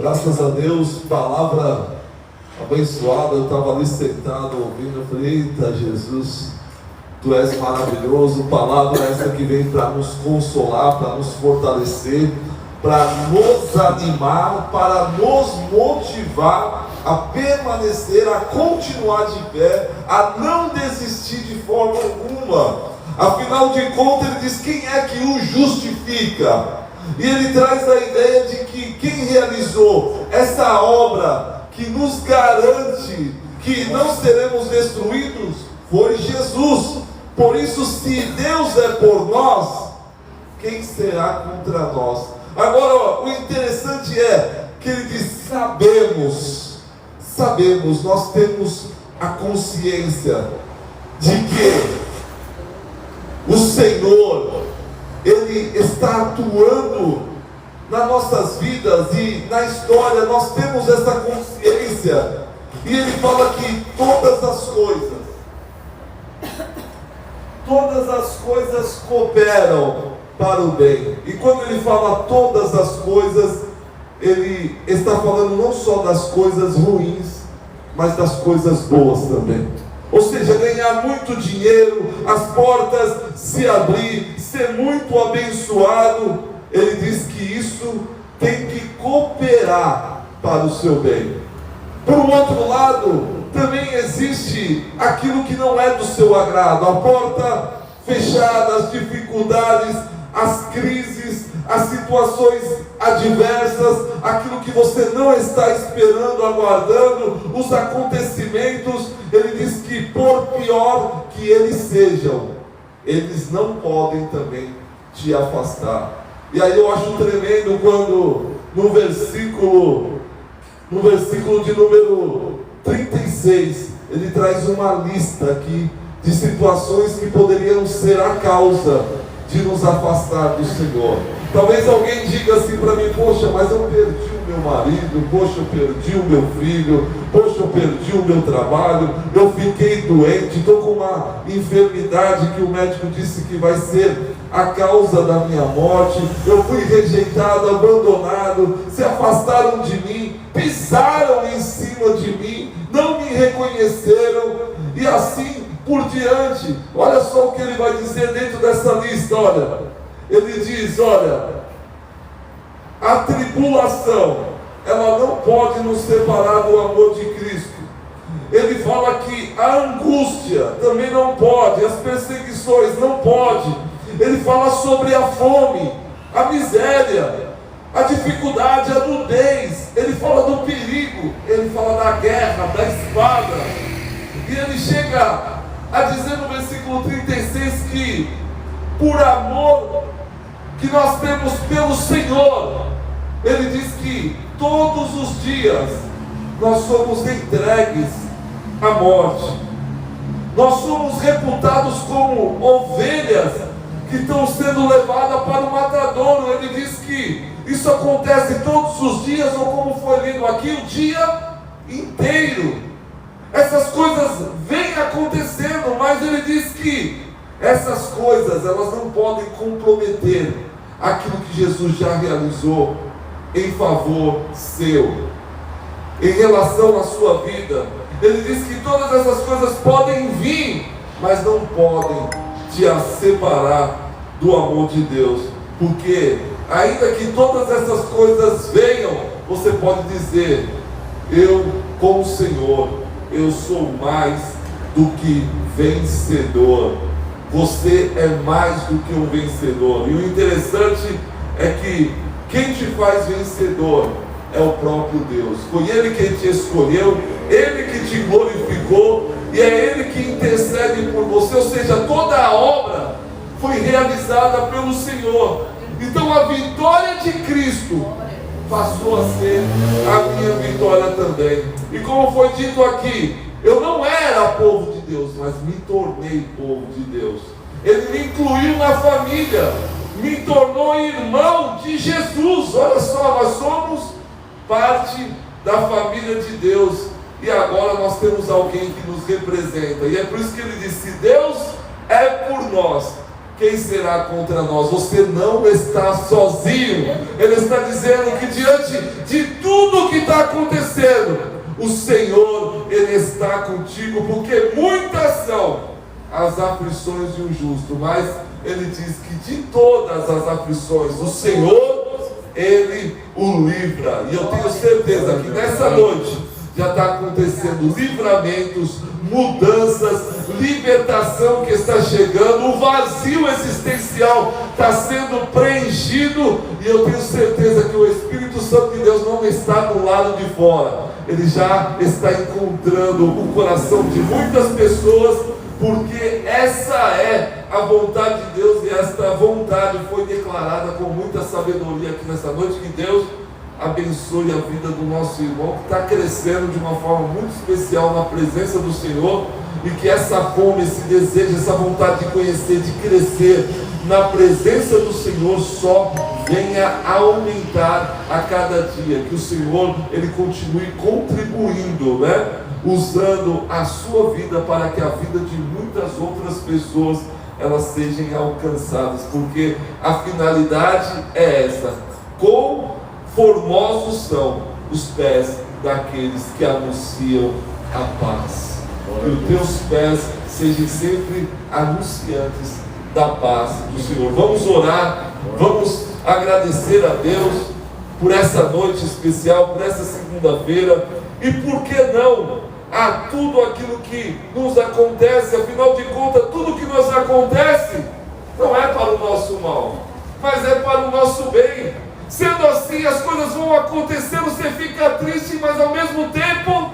Graças a Deus, palavra abençoada. Eu estava ali sentado ouvindo, eu falei, eita Jesus, Tu és maravilhoso. Palavra essa que vem para nos consolar, para nos fortalecer, para nos animar, para nos motivar a permanecer, a continuar de pé, a não desistir de forma alguma. Afinal de contas, ele diz: quem é que o justifica? E ele traz a ideia de que quem realizou essa obra que nos garante que não seremos destruídos foi Jesus. Por isso, se Deus é por nós, quem será contra nós? Agora, o interessante é que ele diz: sabemos, nós temos a consciência de que o Senhor, Ele está atuando nas nossas vidas e na história. Nós temos essa consciência. E Ele fala que todas as coisas cooperam para o bem. E quando Ele fala todas as coisas, Ele está falando não só das coisas ruins, mas das coisas boas também. Ou seja, ganhar muito dinheiro, as portas se abrir, ser muito abençoado. Ele diz que isso tem que cooperar para o seu bem. Por um outro lado, também existe aquilo que não é do seu agrado. A porta fechada, as dificuldades, as crises, as situações adversas, aquilo que você não está esperando, aguardando, os acontecimentos. Ele diz que por pior que eles sejam, eles não podem também te afastar. E aí eu acho tremendo quando no versículo de número 36, ele traz uma lista aqui de situações que poderiam ser a causa de nos afastar do Senhor. Talvez alguém diga assim para mim: poxa, mas eu perdi o meu marido, poxa, eu perdi o meu filho, poxa, eu perdi o meu trabalho, eu fiquei doente, estou com uma enfermidade que o médico disse que vai ser a causa da minha morte, eu fui rejeitado, abandonado, se afastaram de mim, pisaram em cima de mim, não me reconheceram, e assim por diante. Olha só o que ele vai dizer dentro dessa lista. Olha, ele diz: olha, a tribulação, ela não pode nos separar do amor de Cristo. Ele fala que a angústia também não pode, as perseguições não pode. Ele fala sobre a fome, a miséria, a dificuldade, a nudez. Ele fala do perigo, ele fala da guerra, da espada. E ele chega a dizer no versículo 36 que por amor que nós temos pelo Senhor, ele diz que todos os dias nós somos entregues à morte. Nós somos reputados como ovelhas que estão sendo levadas para o matadouro. Ele diz que isso acontece todos os dias, ou como foi lido aqui, o dia inteiro. Essas coisas vêm acontecendo, mas ele diz que essas coisas, elas não podem comprometer aquilo que Jesus já realizou em favor seu, em relação à sua vida. Ele diz que todas essas coisas podem vir, mas não podem te separar do amor de Deus. Porque ainda que todas essas coisas venham, você pode dizer: eu com o Senhor, eu sou mais do que vencedor. Você é mais do que um vencedor. E o interessante é que quem te faz vencedor é o próprio Deus. Foi Ele quem te escolheu, Ele que te glorificou, e é Ele que intercede por você. Ou seja, toda a obra foi realizada pelo Senhor. Então a vitória de Cristo passou a ser a minha vitória também. E como foi dito aqui, eu não era povo de Deus, mas me tornei povo de Deus. Ele me incluiu na família, me tornou irmão de Jesus. Olha só, nós somos parte da família de Deus. E agora nós temos alguém que nos representa. E é por isso que ele diz: se Deus é por nós, quem será contra nós? Você não está sozinho. Ele está dizendo que diante de tudo que está acontecendo, o Senhor, Ele está contigo, porque muitas são as aflições de um justo, mas Ele diz que de todas as aflições, o Senhor, Ele o livra. E eu tenho certeza que nessa noite já está acontecendo livramentos, mudanças, libertação que está chegando, o vazio existencial está sendo preenchido, e eu tenho certeza que o Espírito Santo de Deus não está do lado de fora, ele já está encontrando o coração de muitas pessoas, porque essa é a vontade de Deus, e esta vontade foi declarada com muita sabedoria aqui nessa noite. Que Deus abençoe a vida do nosso irmão, que está crescendo de uma forma muito especial na presença do Senhor, e que essa fome, esse desejo, essa vontade de conhecer, de crescer na presença do Senhor só venha aumentar a cada dia, que o Senhor, Ele continue contribuindo, né? Usando a sua vida para que a vida de muitas outras pessoas elas sejam alcançadas, porque a finalidade é essa: quão formosos são os pés daqueles que anunciam a paz. Que os teus pés sejam sempre anunciantes da paz do Senhor. Vamos orar, vamos agradecer a Deus por essa noite especial, por essa segunda-feira, e por que não a tudo aquilo que nos acontece. Afinal de contas, tudo que nos acontece não é para o nosso mal, mas é para o nosso bem. Sendo assim, as coisas vão acontecer, você fica triste, mas ao mesmo tempo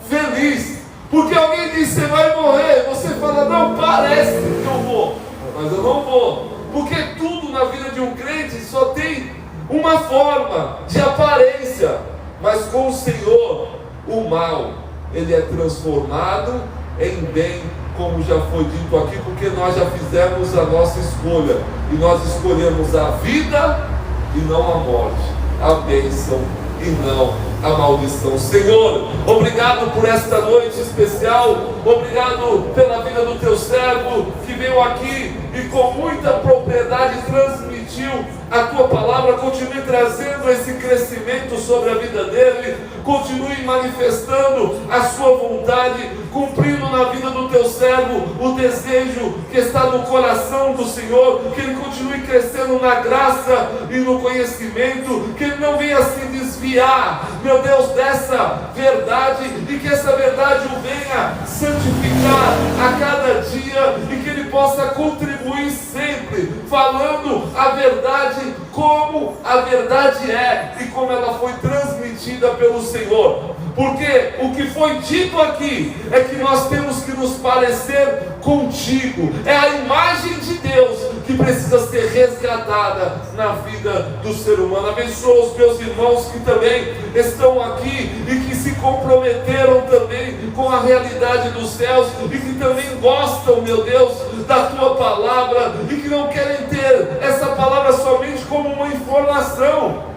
feliz, porque alguém diz: você vai morrer, você fala: não, parece que eu vou, mas eu não vou, porque tudo na vida de um crente só tem uma forma de aparência, mas com o Senhor, o mal, ele é transformado em bem, como já foi dito aqui, porque nós já fizemos a nossa escolha, e nós escolhemos a vida e não a morte, a bênção e não a maldição. Senhor, obrigado por esta noite especial, obrigado pela vida do teu servo, que veio aqui e com muita propriedade transmitiu a tua palavra. Continue trazendo esse crescimento sobre a vida dele, continue manifestando a sua vontade, cumprindo na vida do teu servo o desejo que está no coração do Senhor, que ele continue crescendo na graça e no conhecimento, que ele não venha se desviar, meu Deus, dessa verdade, e que essa verdade o venha santificar a cada dia, e que ele possa contribuir sempre, falando a verdade como a verdade é, e como ela foi transmitida pelo Senhor. Porque o que foi dito aqui é que nós temos que nos parecer contigo. É a imagem de Deus que precisa ser resgatada na vida do ser humano. Abençoa os meus irmãos que também estão aqui e que se comprometeram também com a realidade dos céus, e que também gostam, meu Deus, da tua palavra, e que não querem ter essa palavra somente como uma informação,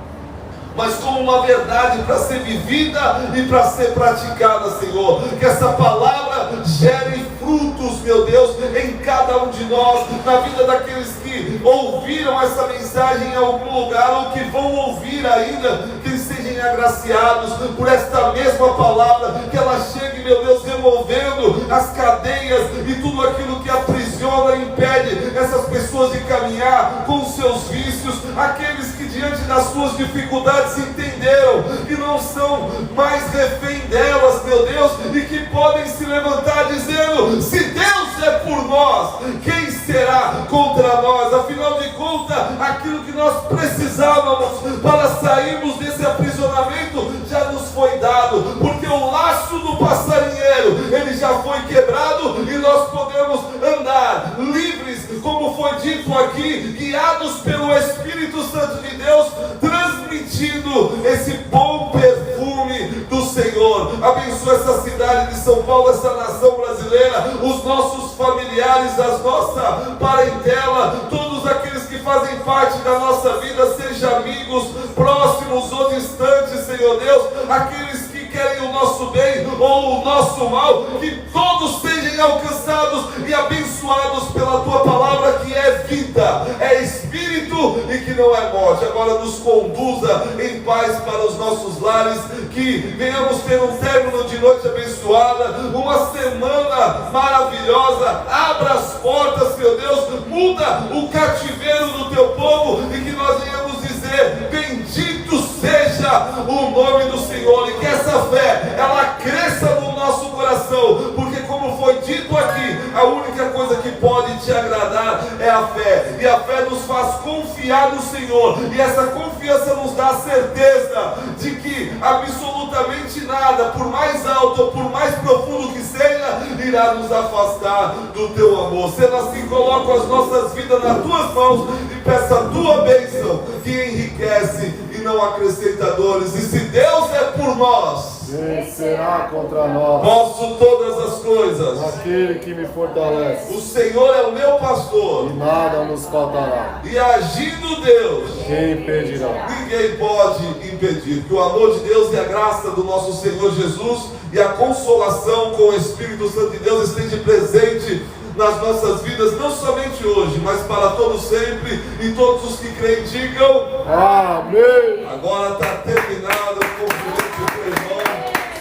mas como uma verdade para ser vivida e para ser praticada, Senhor. Que essa palavra gere frutos, meu Deus, em cada um de nós, na vida daqueles que ouviram essa mensagem em algum lugar, ou que vão ouvir ainda, que eles sejam agraciados por esta mesma palavra, que ela chegue, meu Deus, removendo as cadeias e tudo aquilo que aprisiona e impede essas pessoas de caminhar com os seus vícios, aqueles que diante das suas dificuldades entenderam que não são mais refém delas, meu Deus, e que podem se levantar dizendo: se Deus é por nós, quem será contra nós? Afinal de contas, aquilo que nós precisávamos para sairmos desse aprisionamento já nos foi dado, porque o laço do passarinheiro, ele já foi quebrado, e nós podemos andar livres, como foi dito aqui, guiados pelo Espírito Santo de Deus, transmitindo esse bom perfume do Senhor. Abençoa essa cidade de São Paulo, essa nação brasileira, os nossos familiares, a nossa parentela, todos aqueles que fazem parte da nossa vida, seja amigos, próximos ou distantes, Senhor Deus, aqueles que querem o nosso bem ou o nosso mal, que todos sejam alcançados e abençoados pela tua palavra, que é vida, é espírito e que não é morte. Agora nos conduza em paz para os nossos lares, que venhamos ter um término de noite abençoada, uma semana maravilhosa. Abra as portas, meu Deus, muda o cativeiro do teu povo e que nós venhamos dizer: bendito seja o nome do Senhor, e que essa fé, ela cresça no nosso coração, porque como foi dito aqui, a única coisa que pode te agradar é a fé, e a fé nos faz confiar no Senhor, e essa confiança nos dá a certeza de que absolutamente nada, por mais alto ou por mais profundo que seja, irá nos afastar do teu amor. Sendo assim, coloco as nossas vidas nas tuas mãos e peço a tua bênção, que enriquece e não acrescenta dores. E se Deus é por nós, quem será contra nós? posso todas as coisas Aquele que me fortalece, o Senhor é o meu pastor, e nada nos faltará. e agindo Deus, Quem impedirá? ninguém pode impedir. Que o amor de Deus e a graça do nosso Senhor Jesus e a consolação com o Espírito Santo de Deus esteja presente nas nossas vidas, não somente hoje, mas para todos sempre. E todos os que creem digam Amém. agora está terminado o conferência do irmão,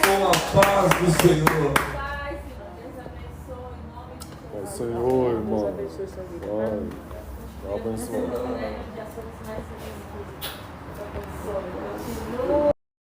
com a paz do Senhor. Paz, Deus abençoe, em nome de É o Jesus. Senhor, irmão. Deus abençoe sua vida. Vai, abençoado. Já somos mais felizes. Deus abençoe.